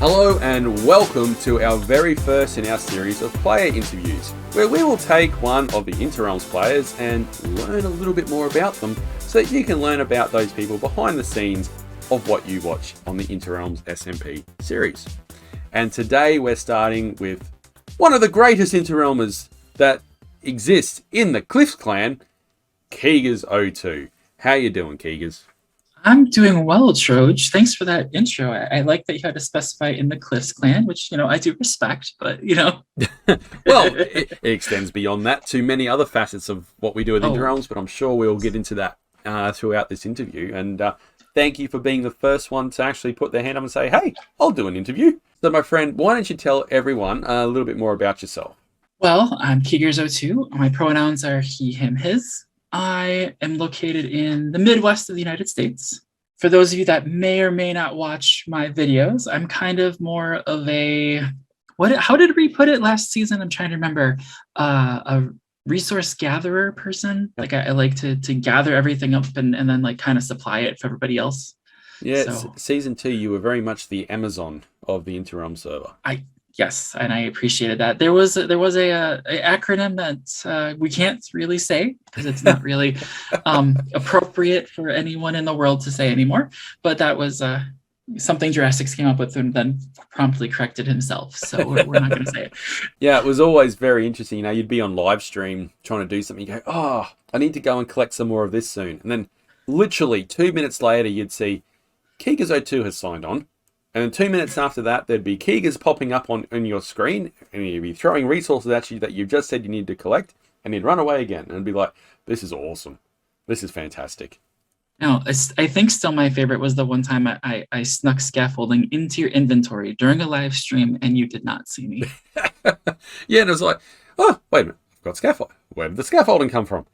Hello and welcome to our very first in our series of player interviews, where we will take one of the Interrealms players and learn a little bit more about them so that you can learn about those people behind the scenes of what you watch on the Interrealms SMP series. And today we're starting with one of the greatest Interrealmers that exists in the Cliffs clan, KEEGERS02. How you doing, Keegers? I'm doing well, Troj. Thanks for that intro. I like that you had to specify in the Cliffs clan, which, I do respect, but, Well, it extends beyond that to many other facets of what we do at Interrealms, but I'm sure we'll get into that throughout this interview. And thank you for being the first one to actually put their hand up and say, hey, I'll do an interview. So, my friend, why don't you tell everyone a little bit more about yourself? Well, I'm KEEGERS02. My pronouns are he, him, his. I am located in the Midwest of the United States. For those of you that may or may not watch my videos, I'm kind of more of a, how did we put it last season? I'm trying to remember. A resource gatherer person. Like I like to gather everything up and then like kind of supply it for everybody else. Yeah, so, season 2, you were very much the Amazon of the Interrealm server. Yes, and I appreciated that. There was a acronym that we can't really say because it's not really appropriate for anyone in the world to say anymore. But that was something Jurassic came up with and then promptly corrected himself. So we're not going to say it. Yeah, it was always very interesting. You'd be on live stream trying to do something. You go, oh, I need to go and collect some more of this soon. And then literally 2 minutes later, you'd see KEEGERS02 has signed on. And then 2 minutes after that, there'd be Keegers popping up on your screen, and you'd be throwing resources at you that you just said you need to collect, and you'd run away again, and be like, this is awesome. This is fantastic. Now, I think still my favorite was the one time I snuck scaffolding into your inventory during a live stream, and you did not see me. Yeah, and it was like, oh, wait a minute, I've got scaffolding. Where did the scaffolding come from?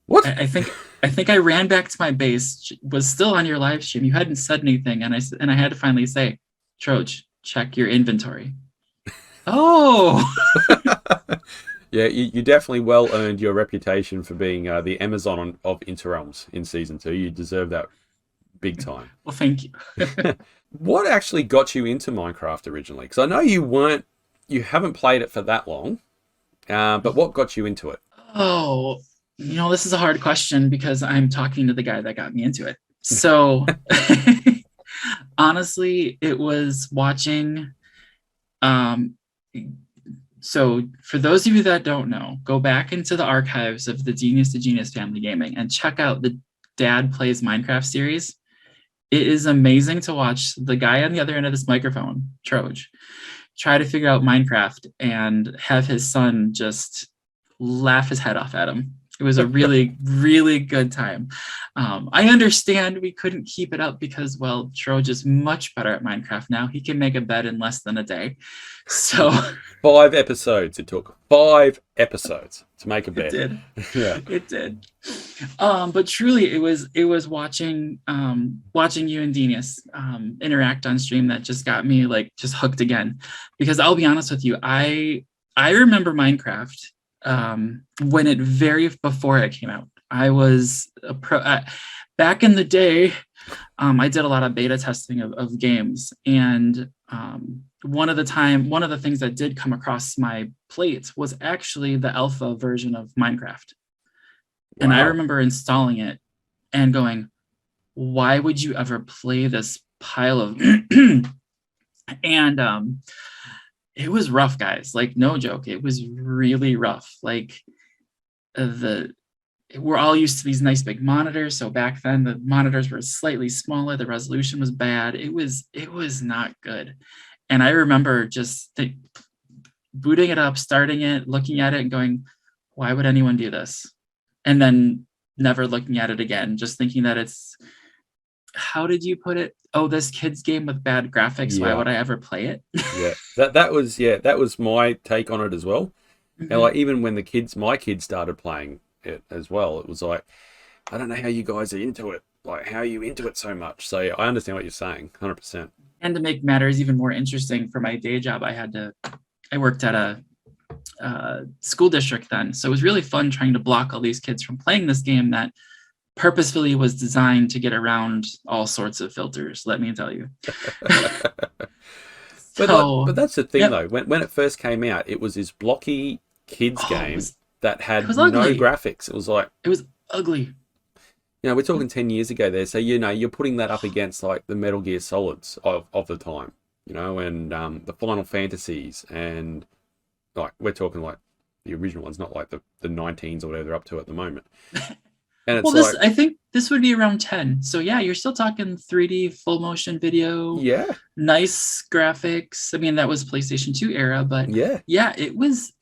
What? I think I ran back to my base, was still on your live stream. You hadn't said anything, and I had to finally say, Troj, check your inventory. Oh! Yeah, you definitely well earned your reputation for being the Amazon of Interrealms in Season 2. You deserve that big time. Well, thank you. What actually got you into Minecraft originally? Because I know you haven't played it for that long, but what got you into it? Oh, this is a hard question because I'm talking to the guy that got me into it. So honestly, it was watching. So for those of you that don't know, go back into the archives of the Genius to Genius Family Gaming and check out the Dad Plays Minecraft series. It is amazing to watch the guy on the other end of this microphone, Troj, try to figure out Minecraft and have his son just laugh his head off at him. It was a really, really good time. I understand we couldn't keep it up because, well, Troj is much better at Minecraft now. He can make a bed in less than a day. So 5 episodes. It took 5 episodes to make a bed. It did. Yeah, it did. But truly, it was watching you and Genius interact on stream that just got me like just hooked again. Because I'll be honest with you, I remember Minecraft. When before it came out, I was a pro. Back in the day, I did a lot of beta testing of games, and one of the things that did come across my plate was actually the alpha version of Minecraft. Wow. And I remember installing it and going, "Why would you ever play this pile of?" And it was rough, guys. Like, no joke. It was really rough. Like, we're all used to these nice big monitors. So back then, the monitors were slightly smaller. The resolution was bad. It was not good. And I remember just booting it up, starting it, looking at it, and going, "Why would anyone do this?" And then never looking at it again, just thinking that it's. How did you put it? Oh, this kid's game with bad graphics. Yeah. Why would I ever play it? Yeah, that was my take on it as well. Mm-hmm. And like even when my kids started playing it as well, it was like, I don't know how you guys are into it. Like, how are you into it so much? So I understand what you're saying, 100%. And to make matters even more interesting, for my day job, I worked at a school district then, so it was really fun trying to block all these kids from playing this game that purposefully was designed to get around all sorts of filters, let me tell you. So but that's the thing yep, though. When it first came out, it was this blocky kids oh, game that it had was no ugly. graphics. It was like, It was ugly. we're talking 10 years ago there. So, you're putting that up against like the Metal Gear Solids of the time, and the Final Fantasies, and like, we're talking like the original ones, not like the 19s or whatever they're up to at the moment. And it's Well, like, I think this would be around 10. So yeah, you're still talking 3D full motion video, yeah, nice graphics. I mean, that was PlayStation 2 era, but yeah. yeah, it was,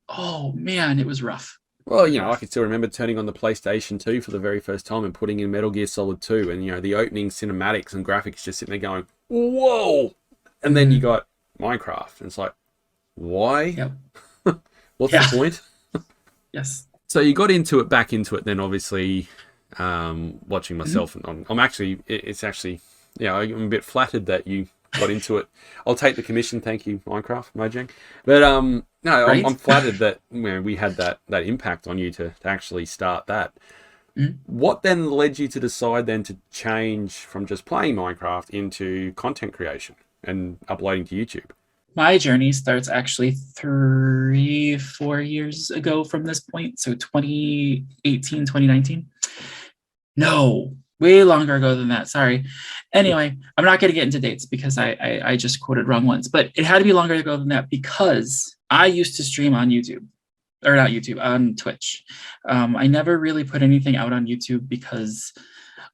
oh man, it was rough. Well, It was I rough. can still remember turning on the PlayStation 2 for the very first time and putting in Metal Gear Solid 2, and the opening cinematics and graphics just sitting there going, whoa! And then you got Minecraft, and it's like, why? Yep. What's Yeah. the point? Yes. So you got back into it, then obviously, watching myself, and I'm actually, it's actually, I'm a bit flattered that you got into it. I'll take the commission, thank you, Minecraft, Mojang. But no, Right? I'm flattered that we had that impact on you to actually start that. What then led you to decide then to change from just playing Minecraft into content creation and uploading to YouTube? My journey starts actually 3-4 years ago from this point. So 2018, 2019. No, way longer ago than that. Sorry. Anyway, I'm not going to get into dates because I just quoted wrong ones, but it had to be longer ago than that because I used to stream on YouTube, or not YouTube, on Twitch. I never really put anything out on YouTube because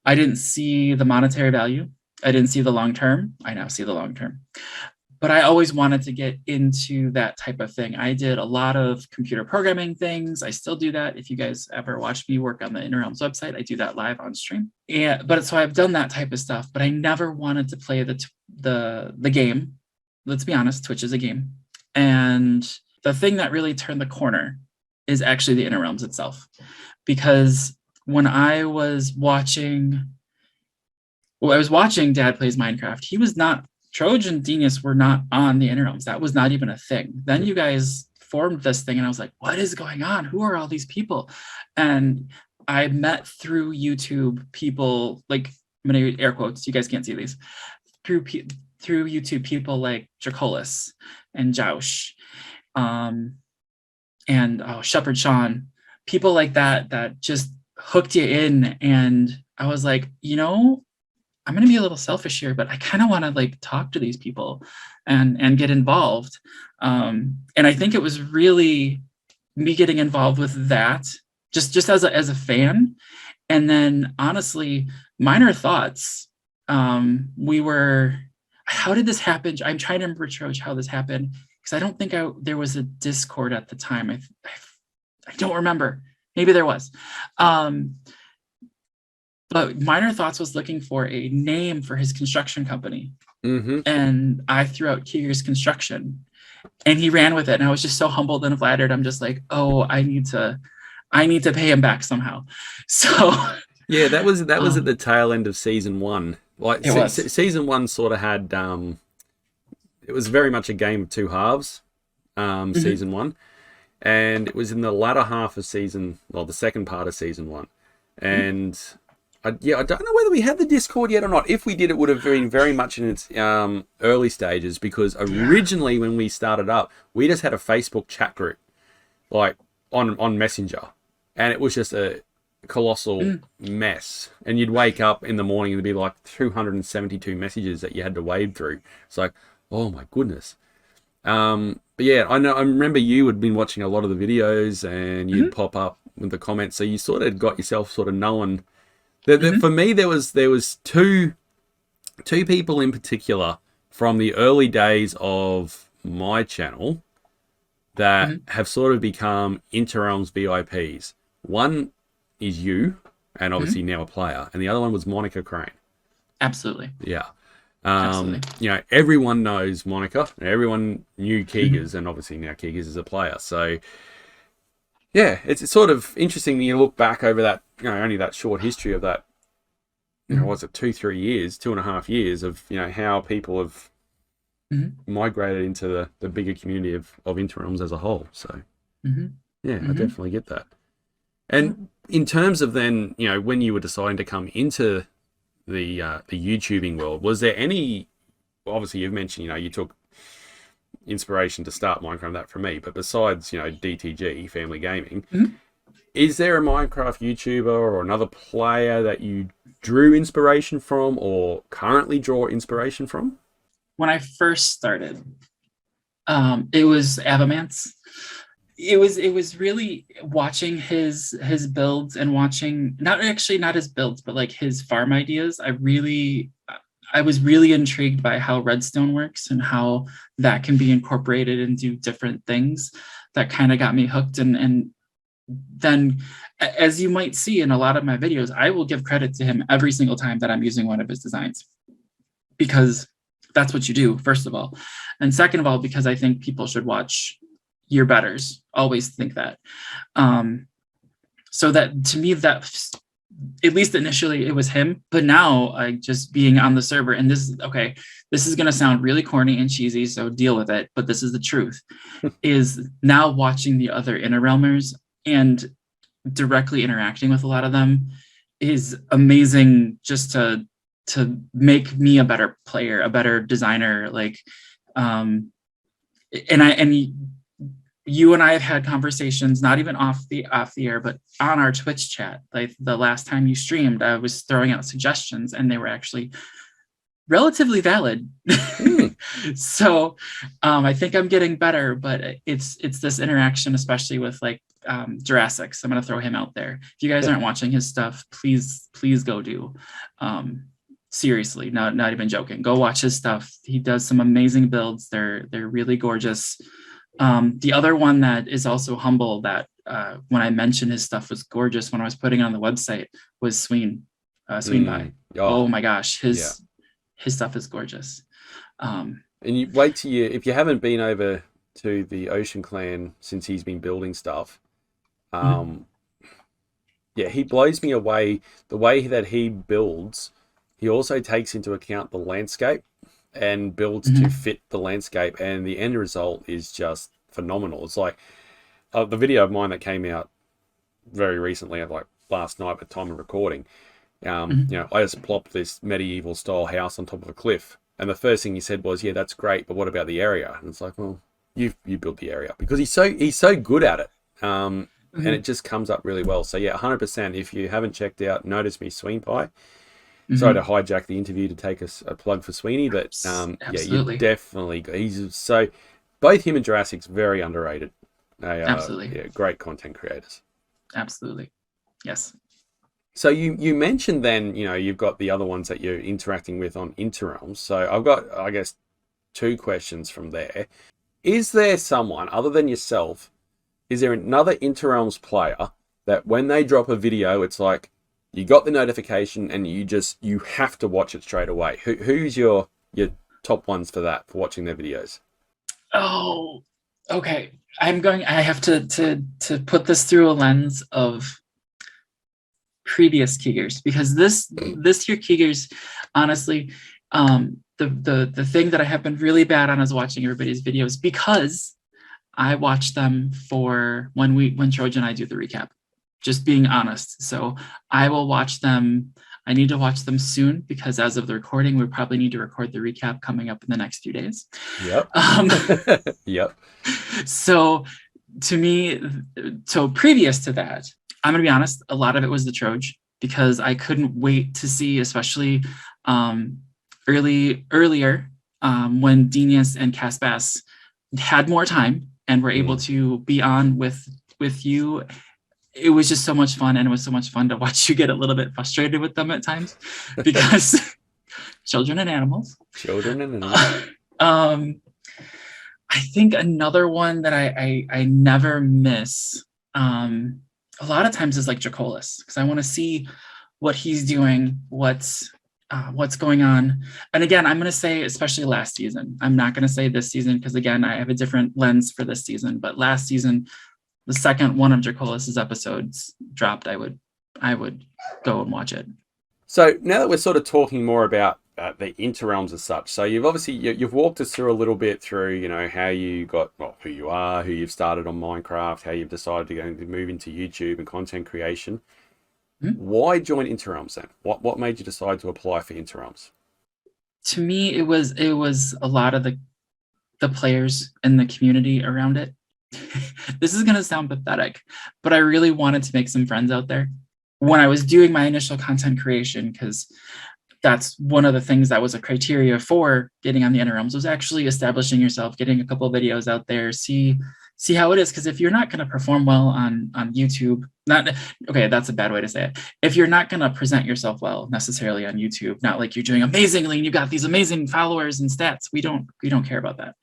I didn't see the monetary value. I didn't see the long term. I now see the long term. But I always wanted to get into that type of thing. I did a lot of computer programming things. I still do that. If you guys ever watch me work on the Inner Realms website, I do that live on stream. But so I've done that type of stuff, but I never wanted to play the game. Let's be honest, Twitch is a game. And the thing that really turned the corner is actually the Inner Realms itself. Because when I was watching Dad Plays Minecraft, he was not, Trojan Genius were not on the Inner Realms. That was not even a thing. Then you guys formed this thing and I was like, what is going on? Who are all these people? And I met through YouTube people, like, I'm going to air quotes, you guys can't see these, through YouTube people like Dracolis and Joush, and Shepherd Sean, people like that just hooked you in. And I was like, I'm going to be a little selfish here, but I kind of want to like talk to these people and get involved. And I think it was really me getting involved with that just as a fan. And then honestly, Minor Thoughts, how did this happen? I'm trying to remember, Troj, how this happened, because I don't think there was a Discord at the time. I don't remember. Maybe there was. But Minor Thoughts was looking for a name for his construction company. And I threw out Keegers Construction and he ran with it. And I was just so humbled and flattered. I'm just like, oh, I need to pay him back somehow. So yeah, that was at the tail end of season 1. Like season 1 sort of had it was very much a game of two halves, season 1. And it was in the latter half of the second part of season 1. And I don't know whether we had the Discord yet or not. If we did, it would have been very much in its early stages, because originally when we started up, we just had a Facebook chat group, like on Messenger, and it was just a colossal mess. And you'd wake up in the morning and there'd be like 272 messages that you had to wade through. It's like, oh my goodness. But yeah, I remember you had been watching a lot of the videos and you'd pop up with the comments, so you sort of got yourself sort of known. For me, there was two people in particular from the early days of my channel that have sort of become Interrealms VIPs. One is you, and obviously now a player, and the other one was Monica Crane. Absolutely. Yeah. Absolutely. Everyone knows Monica, and everyone knew Keegers, and obviously now Keegers is a player. So yeah, it's sort of interesting when you look back over that, only that short history of that, what's it, 2-3 years, 2.5 years of, how people have migrated into the bigger community of Interrealms as a whole. So yeah, I definitely get that. And in terms of then, when you were deciding to come into the YouTubing world, was there any obviously you've mentioned, you took inspiration to start Minecraft, that from me, but besides, DTG, Family Gaming, Mhm. is there a Minecraft YouTuber or another player that you drew inspiration from or currently draw inspiration from? When I first started, it was Avamance. It was really watching his builds and watching not his builds, but like his farm ideas. I was really intrigued by how redstone works and how that can be incorporated and do different things. That kind of got me hooked. And then, as you might see in a lot of my videos, I will give credit to him every single time that I'm using one of his designs, because that's what you do, first of all. And second of all, because I think people should watch your betters. Always think that. So that, to me, that, at least initially, it was him. But now, I just being on the server, and this is going to sound really corny and cheesy, so deal with it, but this is the truth, is now watching the other inner realmers and directly interacting with a lot of them is amazing, just to make me a better player, a better designer. Like, and you and I have had conversations, not even off the air, but on our Twitch chat. Like the last time you streamed, I was throwing out suggestions, and they were actually relatively valid. So I think I'm getting better, but it's this interaction, especially with like Jurassic. So I'm gonna throw him out there. If you guys aren't watching his stuff, please go do. Seriously, not even joking. Go watch his stuff. He does some amazing builds. They're really gorgeous. The other one that is also humble, that when I mentioned his stuff was gorgeous when I was putting it on the website, was Sween Pie. Oh my gosh, his stuff is gorgeous. And you wait till if you haven't been over to the Ocean Clan since he's been building stuff, yeah, he blows me away. The way that he builds, he also takes into account the landscape and builds to fit the landscape, and the end result is just phenomenal. It's like the video of mine that came out very recently, like last night at time of recording. I just plopped this medieval style house on top of a cliff, and the first thing he said was, "Yeah, that's great, but what about the area?" And it's like, well, you built the area, because he's so good at it, and it just comes up really well. So yeah, 100%. If you haven't checked out Notice Me Sween Pie, sorry to hijack the interview to take us a plug for Sweeney, but yeah, you definitely, he's so, both him and Jurassic's very underrated. They are, absolutely, yeah, great content creators. Absolutely, yes. So you mentioned then, you've got the other ones that you're interacting with on Interrealms. So I've got, I guess, 2 questions from there. Is there someone other than yourself? Is there another Interrealms player that when they drop a video, it's like, you got the notification and you have to watch it straight away? Who's your top ones for that, for watching their videos? Oh, okay. I have to put this through a lens of previous Keegers, because this year Keegers, honestly, the thing that I have been really bad on is watching everybody's videos, because I watch them for when Trojan and I do the recap. Just being honest. So I will watch them. I need to watch them soon, because as of the recording, we probably need to record the recap coming up in the next few days. Yep. Yep. So to me, previous to that, I'm going to be honest, a lot of it was the Troj, because I couldn't wait to see, especially earlier when Denius and Caspass had more time and were able to be on with you. It was just so much fun, and it was so much fun to watch you get a little bit frustrated with them at times, because children and animals. I think another one that I never miss a lot of times is like Dracolis, because I want to see what he's doing, what's going on. And again, I'm going to say especially last season. I'm not going to say this season, because again, I have a different lens for this season. But last season, the second one of Dracolis's episodes dropped, I would go and watch it. So now that we're sort of talking more about the Interrealms as such, so you've walked us through a little bit through, how you got, who you are, who you've started on Minecraft, how you've decided to move into YouTube and content creation. Why join Interrealms then? What made you decide to apply for Interrealms? to me, it was a lot of the players and the community around it. This is gonna sound pathetic, but I really wanted to make some friends out there when I was doing my initial content creation, because that's one of the things that was a criteria for getting on the Inner Realms, was actually establishing yourself, getting a couple of videos out there, see how it is. Because if you're not going to perform well on YouTube, not okay, that's a bad way to say it. If you're not going to present yourself well necessarily on YouTube, not like you're doing amazingly and you've got these amazing followers and stats, we don't care about that.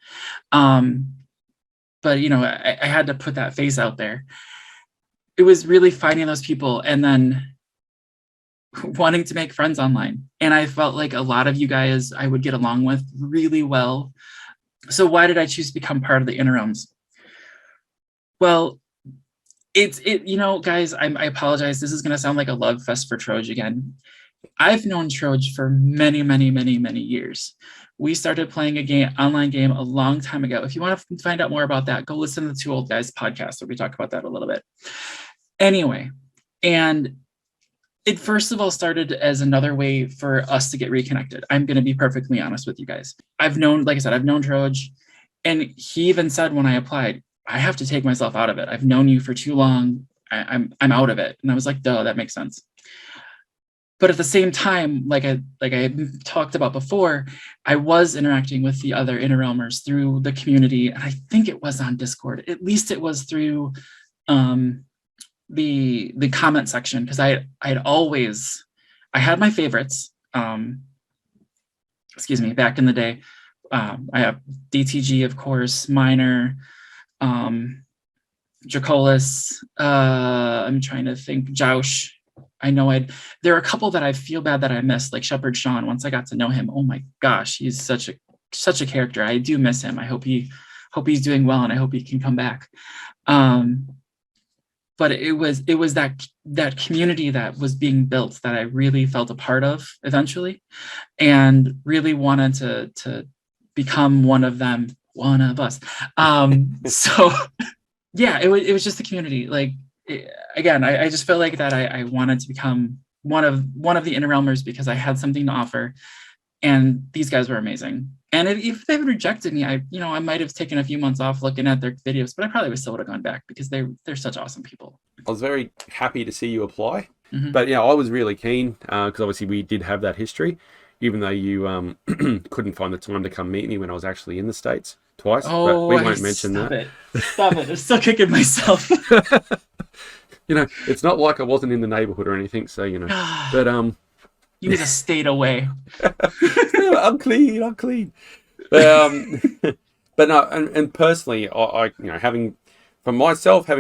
But you know, I had to put that face out there. It was really finding those people and then wanting to make friends online. And I felt like a lot of you guys I would get along with really well. So why did I choose to become part of the Inner Realms? Well, you know, guys, I apologize. This is going to sound like a love fest for Troj again. I've known Troj for many, many, many, many years. We started playing a online game a long time ago. If you want to find out more about that, go listen to the Two Old Guys podcast where we talk about that a little bit. Anyway, and it first of all started as another way for us to get reconnected. I'm going to be perfectly honest with you guys. I've known, like I said, I've known Troj, and he even said when I applied, I have to take myself out of it. I've known you for too long. I'm out of it. And I was like, duh, that makes sense. But at the same time, like I talked about before, I was interacting with the other Inner Realmers through the community, and I think it was on Discord. At least it was through the comment section, because I had my favorites. Excuse me, back in the day. I have DTG, of course, Minor, Dracolis. I'm trying to think. Joush. I know there are a couple that I feel bad that I missed, like Shepherd Sean. Once I got to know him, oh my gosh, he's such a character. I do miss him. I hope he's doing well, and I hope he can come back. But it was that community that was being built that I really felt a part of eventually, and really wanted to become one of them, one of us. So yeah, it was just the community. Like, again, I just felt like that I wanted to become one of the Inner Realmers because I had something to offer, and these guys were amazing. And if they had rejected me, I might have taken a few months off looking at their videos, but I probably still would have gone back because they're such awesome people. I was very happy to see you apply, Mm-hmm. but I was really keen because obviously we did have that history, even though you couldn't find the time to come meet me when I was actually in the States twice. Oh, but we won't mention stop that. Stop it! I'm still kicking myself. It's not like I wasn't in the neighborhood or anything, so but you just stayed away. I'm clean. But no, and personally, I having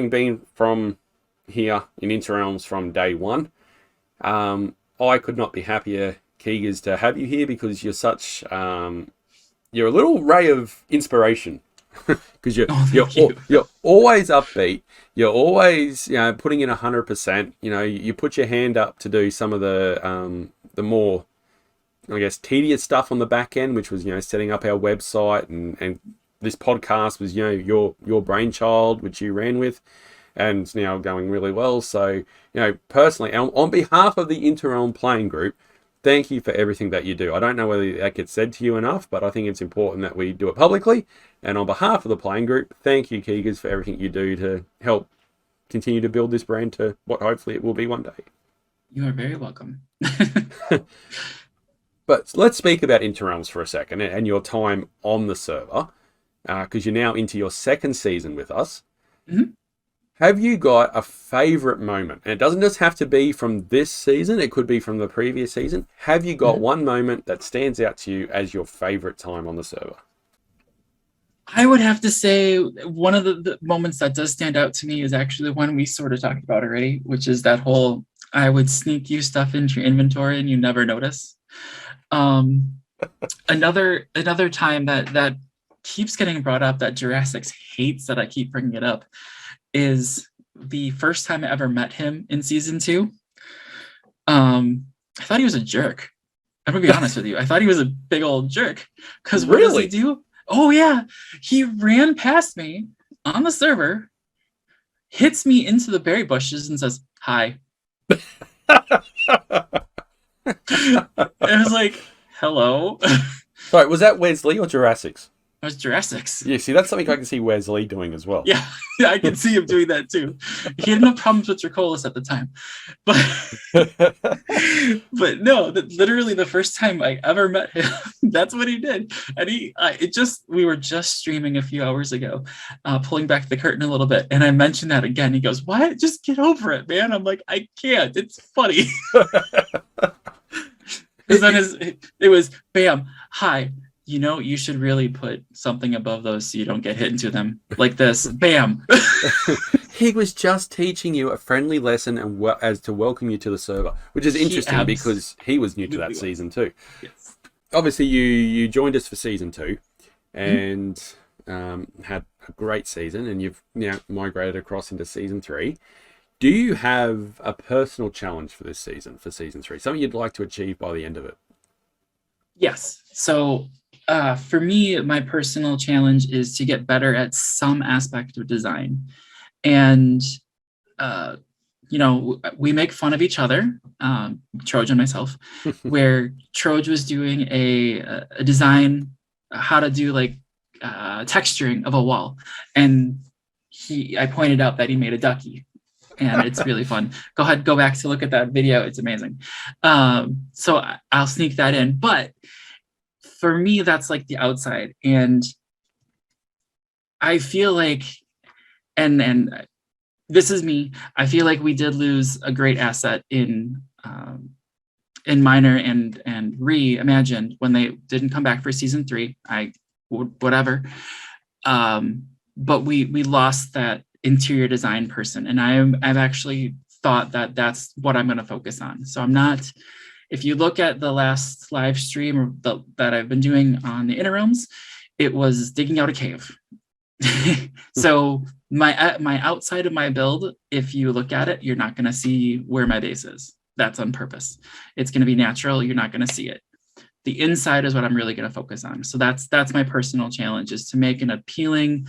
been from here in Inter Realms from day one, I could not be happier, Keegers, to have you here, because you're such you're a little ray of inspiration. Because you're always upbeat. You're always putting in 100%. You put your hand up to do some of the more, I guess, tedious stuff on the back end, which was setting up our website, and this podcast was your brainchild, which you ran with, and it's now going really well. So personally, on behalf of the Interrealm playing group, thank you for everything that you do. I don't know whether that gets said to you enough, but I think it's important that we do it publicly. And on behalf of the playing group, thank you, Keegers, for everything you do to help continue to build this brand to what hopefully it will be one day. You are very welcome. But let's speak about Interrealms for a second and your time on the server, because you're now into your second season with us. Mm-hmm. Have you got a favorite moment? And it doesn't just have to be from this season. It could be from the previous season. Have you got one moment that stands out to you as your favorite time on the server? I would have to say one of the moments that does stand out to me is actually the one we sort of talked about already, which is that whole, I would sneak you stuff into your inventory and you never notice. Another time that keeps getting brought up, that Jurassic hates that I keep bringing it up, is the first time I ever met him in season 2. I thought he was a jerk. I'm gonna be honest with you. I thought he was a big old jerk. Because what does he do? Oh yeah, he ran past me on the server, hits me into the berry bushes, and says hi. I was like, hello. Sorry, was that Wesley or Jurassic's? It was Jurassic's. Yeah, see, that's something I can see Wesley doing as well. Yeah, I can see him doing that too. He had no problems with Dracolis at the time, but but no, literally the first time I ever met him, that's what he did. And we were just streaming a few hours ago, pulling back the curtain a little bit, and I mentioned that again. He goes, "What? Just get over it, man." I'm like, "I can't. It's funny." Because then it was bam, hi. You know, you should really put something above those so you don't get hit into them like this. Bam. He was just teaching you a friendly lesson and as to welcome you to the server, which is interesting because he was new to that season too. Yes. Obviously, you joined us for season 2 and had a great season, and you've now migrated across into season 3. Do you have a personal challenge for this season, for season 3? Something you'd like to achieve by the end of it? Yes. So for me, my personal challenge is to get better at some aspect of design. And, you know, we make fun of each other, Troj and myself, where Troj was doing a design, how to do like texturing of a wall. And I pointed out that he made a ducky. And it's really fun. Go ahead, go back to look at that video. It's amazing. So I'll sneak that in. But for me, that's like the outside. And I feel like, and this is me, I feel like we did lose a great asset in Minor and Reimagined when they didn't come back for season 3. Whatever. But we lost that interior design person, and I've actually thought that that's what I'm going to focus on. So I'm not, if you look at the last live stream that I've been doing on the Inner Realms, it was digging out a cave. So my outside of my build, if you look at it, you're not going to see where my base is. That's on purpose. It's going to be natural. You're not going to see it. The inside is what I'm really going to focus on. So that's my personal challenge, is to make an appealing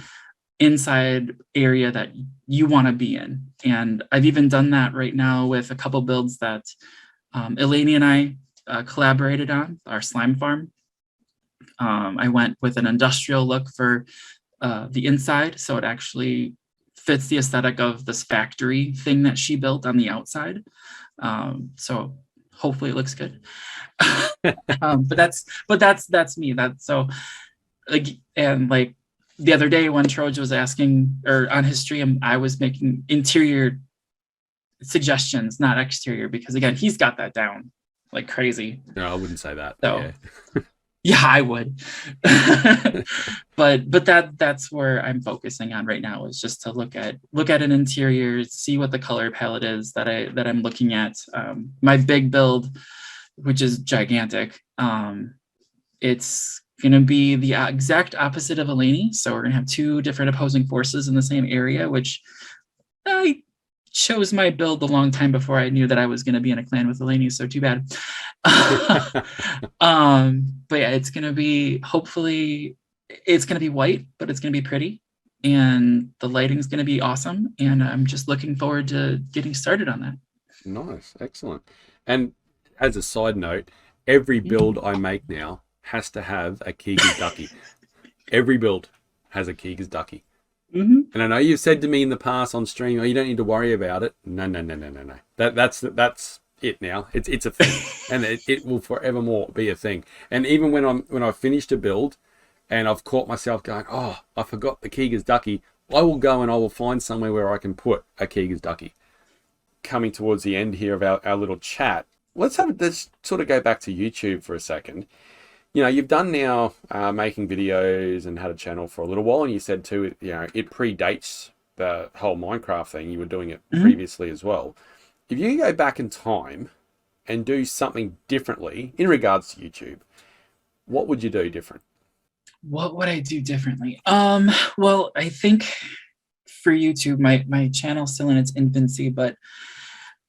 inside area that you want to be in. And I've even done that right now with a couple builds that Eleni and I collaborated on, our slime farm. I went with an industrial look for the inside, so it actually fits the aesthetic of this factory thing that she built on the outside. So hopefully it looks good. But that's me. That's so like, and like the other day when Troj was asking, or on his stream, I was making interior suggestions, not exterior, because again, he's got that down like crazy. No, I wouldn't say that. So, yeah. Yeah, I would. but that's where I'm focusing on right now, is just to look at an interior, see what the color palette is that I'm looking at. My big build, which is gigantic, it's going to be the exact opposite of Eleni. So we're going to have 2 different opposing forces in the same area, which I chose my build a long time before I knew that I was going to be in a clan with Eleni, so too bad. But yeah, it's going to be, hopefully, it's going to be white, but it's going to be pretty. And the lighting is going to be awesome. And I'm just looking forward to getting started on that. Nice. Excellent. And as a side note, every build I make now has to have a KEEGERS ducky. Every build has a KEEGERS ducky. And I know you've said to me in the past on stream, "Oh, you don't need to worry about it." No. That's it now. It's a thing, and it will forevermore be a thing. And even when I've finished a build, and I've caught myself going, "Oh, I forgot the KEEGERS ducky," I will go and I will find somewhere where I can put a KEEGERS ducky. Coming towards the end here of our little chat, let's sort of go back to YouTube for a second. You know, you've done now making videos and had a channel for a little while, and you said too, you know, it predates the whole Minecraft thing. You were doing it previously as well. If you go back in time and do something differently in regards to YouTube, what would you do different? What would I do differently? Well, I think for YouTube, my channel's still in its infancy, but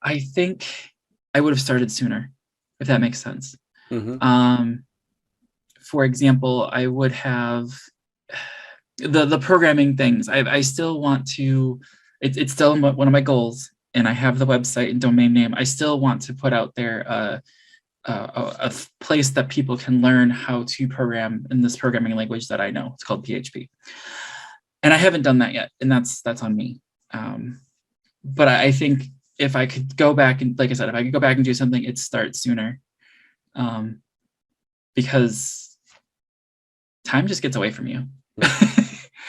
I think I would have started sooner, if that makes sense. For example, I would have the programming things. I still want to, it's still one of my goals, and I have the website and domain name. I still want to put out there a place that people can learn how to program in this programming language that I know. It's called PHP. And I haven't done that yet, and that's on me. But I think if I could go back and, like I said, if I could go back and do something, it'd start sooner, because time just gets away from you.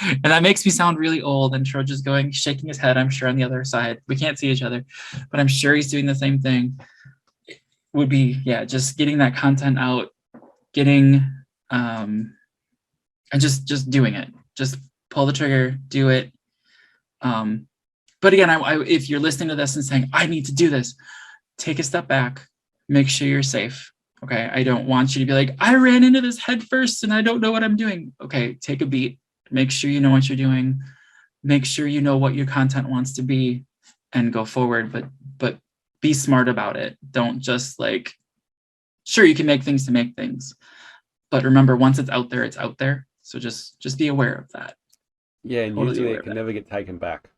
And that makes me sound really old. And Troj is shaking his head, I'm sure, on the other side. We can't see each other, but I'm sure he's doing the same thing. It would be, yeah, just getting that content out, getting, and just doing it. Just pull the trigger, do it. But again, if you're listening to this and saying, I need to do this, take a step back, make sure you're safe. Okay. I don't want you to be like, I ran into this head first and I don't know what I'm doing. Okay. Take a beat, make sure you know what you're doing, make sure you know what your content wants to be, and go forward, but be smart about it. Don't just like, sure, you can make things to make things, but remember, once it's out there, it's out there. So just be aware of that. Yeah. And usually it can never get taken back.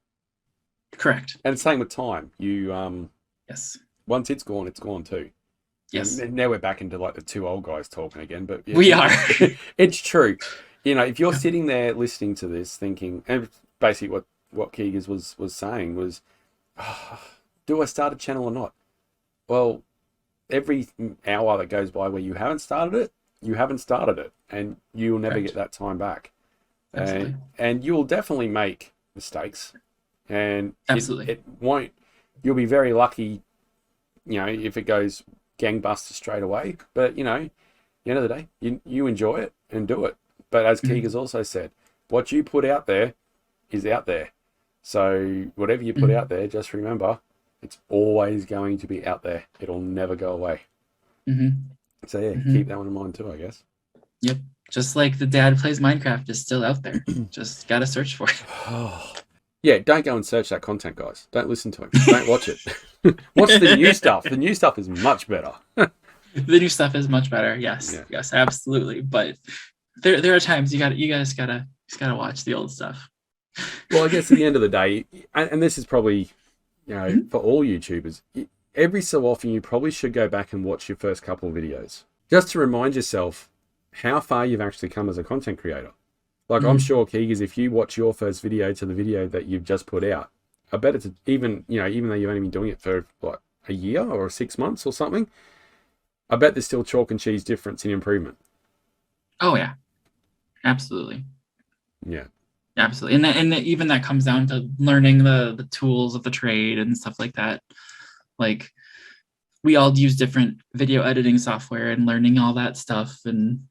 Correct. And same with time. You yes. Once it's gone too. Yes. And now we're back into like the two old guys talking again, but yeah, we are. It's true. You know, if you're sitting there listening to this, thinking, and basically what Keegers was saying was, oh, do I start a channel or not? Well, every hour that goes by where you haven't started it, and you'll never get that time back. And you'll definitely make mistakes. And absolutely, it won't. You'll be very lucky, you know, if it goes gangbusters straight away. But you know, at the end of the day, you enjoy it and do it. But as Keegers also said, what you put out there is out there. So whatever you put out there, just remember, it's always going to be out there. It'll never go away. So yeah, keep that one in mind too, I guess. Yep. Just like the Dad Plays Minecraft is still out there. Just gotta search for it. Yeah, don't go and search that content, guys. Don't listen to him. Don't watch it. Watch the new stuff. The new stuff is much better. The new stuff is much better. Yes, yeah. Yes, absolutely. But there are times you guys gotta watch the old stuff. Well, I guess at the end of the day, and this is probably, you know, for all YouTubers, every so often you probably should go back and watch your first couple of videos just to remind yourself how far you've actually come as a content creator. Like, I'm sure, Keegers, if you watch your first video to the video that you've just put out, I bet it's even though you've only been doing it for like a year or 6 months or something, I bet there's still chalk and cheese difference in improvement. Oh yeah, absolutely. Yeah, absolutely. And even that comes down to learning the tools of the trade and stuff like that. Like, we all use different video editing software and learning all that stuff. And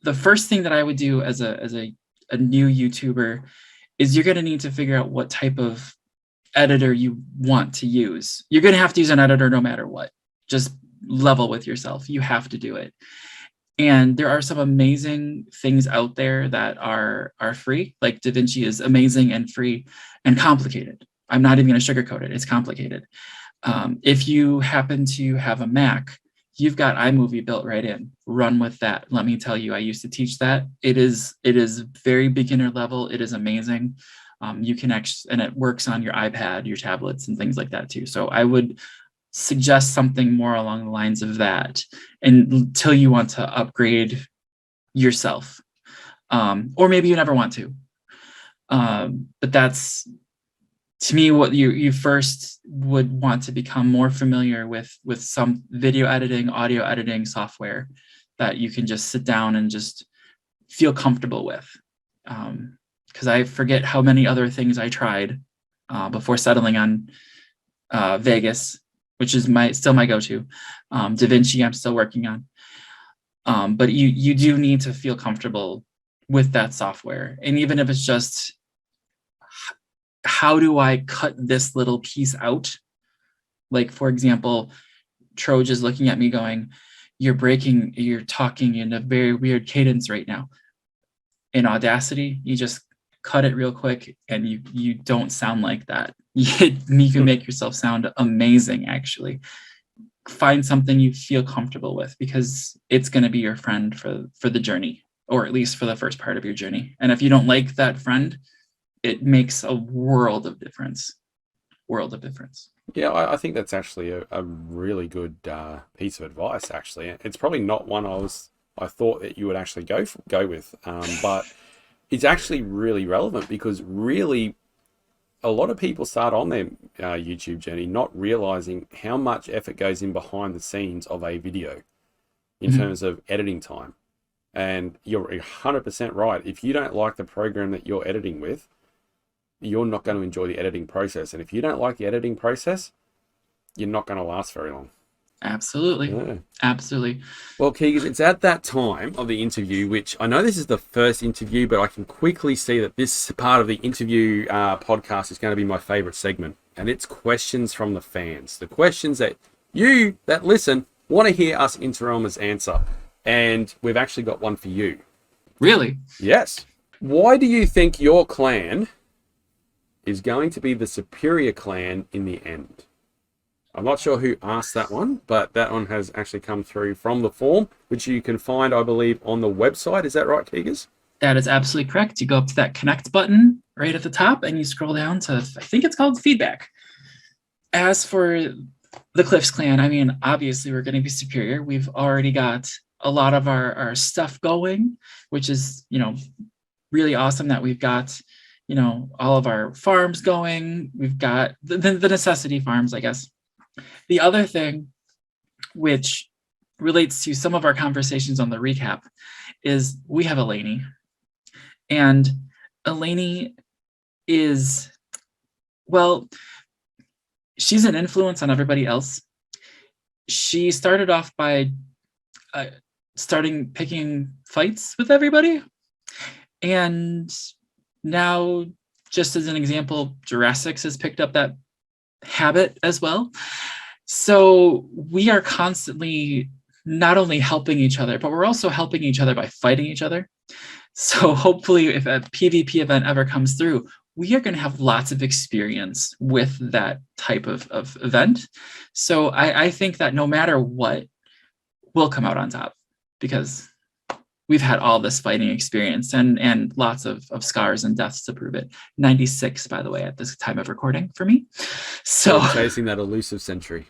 the first thing that I would do as a new YouTuber is you're going to need to figure out what type of editor you want to use. You're going to have to use an editor no matter what. Just level with yourself. You have to do it. And there are some amazing things out there that are free. Like DaVinci is amazing and free and complicated. I'm not even going to sugarcoat it. It's complicated. If you happen to have a Mac, you've got iMovie built right in. Run with that. Let me tell you, I used to teach that. It is very beginner level. It is amazing. You can actually, and it works on your iPad, your tablets, and things like that too. So I would suggest something more along the lines of that until you want to upgrade yourself, or maybe you never want to. But that's, to me, what you first would want to become more familiar with some video editing, audio editing software that you can just sit down and just feel comfortable with. Because I forget how many other things I tried before settling on Vegas, which is still my go-to. DaVinci I'm still working on. But you do need to feel comfortable with that software. And even if it's just, how do I cut this little piece out? Like, for example, Troj is looking at me going, you're talking in a very weird cadence right now. In Audacity, you just cut it real quick and you don't sound like that. You can make yourself sound amazing, actually. Find something you feel comfortable with, because it's going to be your friend for the journey, or at least for the first part of your journey. And if you don't like that friend, it makes a world of difference. world of difference. Yeah, I think that's actually a really good piece of advice. Actually, it's probably not one I thought that you would actually go with, but it's actually really relevant, because really a lot of people start on their YouTube journey not realizing how much effort goes in behind the scenes of a video in terms of editing time. And you're 100% right. If you don't like the program that you're editing with, you're not going to enjoy the editing process. And if you don't like the editing process, you're not going to last very long. Absolutely. Yeah. Absolutely. Well, Keegers, it's at that time of the interview, which I know this is the first interview, but I can quickly see that this part of the interview podcast is going to be my favorite segment. And it's questions from the fans. The questions that you that listen want to hear us Interrealmers answer. And we've actually got one for you. Really? Yes. Why do you think your clan is going to be the superior clan in the end? I'm not sure who asked that one, but that one has actually come through from the form, which you can find, I believe, on the website. Is that right, Keegers? That is absolutely correct. You go up to that connect button right at the top and you scroll down to, I think it's called feedback. As for the Cliffs clan, I mean, obviously we're going to be superior. We've already got a lot of our stuff going, which is, really awesome that we've got, all of our farms going. We've got the necessity farms, I guess. The other thing, which relates to some of our conversations on the recap, is we have Eleni. And Eleni is, well, she's an influence on everybody else. She started off by picking fights with everybody. And now, just as an example, Jurassics has picked up that habit as well. So we are constantly not only helping each other, but we're also helping each other by fighting each other. So hopefully if a PvP event ever comes through, we are going to have lots of experience with that type of event. So I think that no matter what, we'll come out on top, because we've had all this fighting experience and lots of scars and deaths to prove it. 96, by the way, at this time of recording for me. So I'm chasing that elusive century.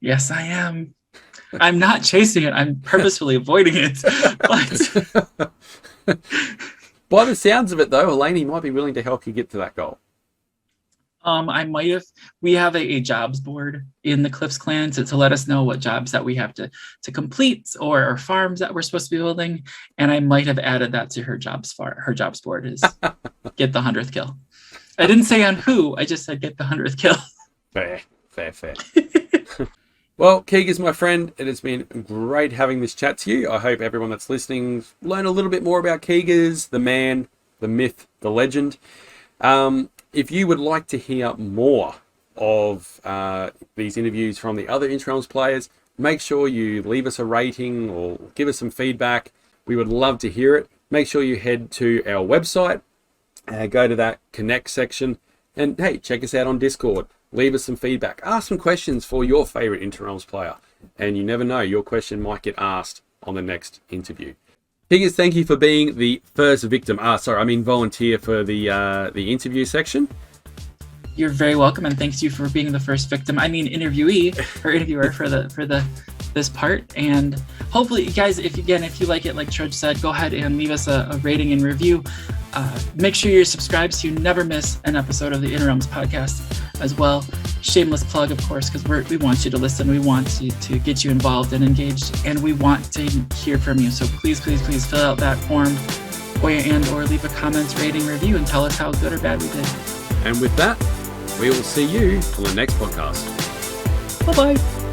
Yes, I am. I'm not chasing it. I'm purposefully avoiding it. But by the sounds of it, though, Eleni might be willing to help you get to that goal. We have a jobs board in the Cliffs clan to let us know what jobs that we have to complete or farms that we're supposed to be building. And I might have added that to her jobs board is get the 100th kill. I didn't say on who, I just said get the 100th kill. Fair. Well, Keegers, my friend, it has been great having this chat to you. I hope everyone that's listening learn a little bit more about Keegers, the man, the myth, the legend. If you would like to hear more of these interviews from the other Interrealms players, make sure you leave us a rating or give us some feedback. We would love to hear it. Make sure you head to our website, go to that connect section, and hey, check us out on Discord. Leave us some feedback. Ask some questions for your favorite Interrealms player. And you never know, your question might get asked on the next interview. Keegers, thank you for being the first volunteer for the interview section. You're very welcome, and thanks you for being the first interviewer for this part. And hopefully, you guys, if you like it, like Trudge said, go ahead and leave us a rating and review. Make sure you're subscribed so you never miss an episode of the Interrealms podcast as well. Shameless plug, of course, because we want you to listen. We want to get you involved and engaged, and we want to hear from you. So please fill out that form or leave a comment, rating, review, and tell us how good or bad we did. And with that, we will see you on the next podcast. Bye-bye.